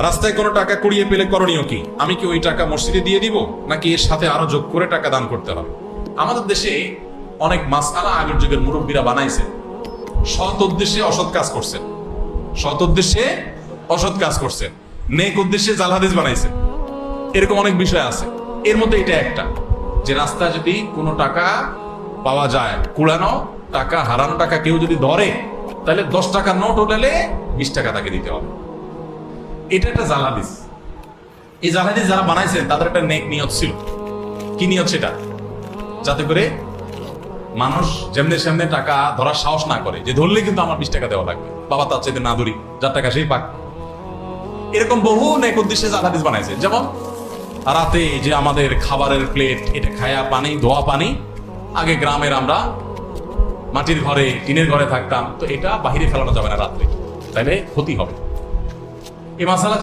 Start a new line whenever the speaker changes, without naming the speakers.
রাস্তায় কোনো টাকা কুড়িয়ে পেলে করণীয় কি? আমি কি ওই টাকা মসজিদে দিয়ে দিব, নাকি এর সাথে আরো যোগ করে টাকা দান করতে হবে? আমাদের দেশে অনেক মাসআলা আগের যুগের মুরব্বীরা বানাইছে, সৎ উদ্দেশ্যে অসৎ কাজ করছেন, সৎ উদ্দেশ্যে অসৎ কাজ করছেন, নেক উদ্দেশ্যে জাল হাদিস বানাইছে। এরকম অনেক বিষয় আছে। এর মধ্যে এটা একটা, যে রাস্তায় যদি কোনো টাকা পাওয়া যায়, কুড়ানো টাকা, হারানো টাকা কেউ যদি ধরে, তাহলে 10 টাকার নোট হলে 20 টাকা তাকে দিতে হবে। এটা একটা জাল হাদিস। এই জাল হাদিস যারা বানাইছেন তাদের একটা নেক নিয়ত ছিল। কি নিয়ত সেটা? যাতে করে মানুষ যেমনি সেমনি টাকা ধরার সাহস না করে, যে ধরলে কিন্তু আমার 20 টাকা দেওয়া লাগবে, বাবা তার চাইতে না ধরি, যার টাকা সেই পাক। এরকম বহু নেক উদ্দেশ্যে জাল হাদিস বানাইছে। যেমন রাতে যে আমাদের খাবারের প্লেট, এটা খায়া পানি, ধোয়া পানি, আগে গ্রামের আমরা মাটির ঘরে, টিনের ঘরে থাকতাম, তো এটা বাহিরে ফেলানো যাবে না রাত্রে, তাইলে ক্ষতি হবে। এই মাসালা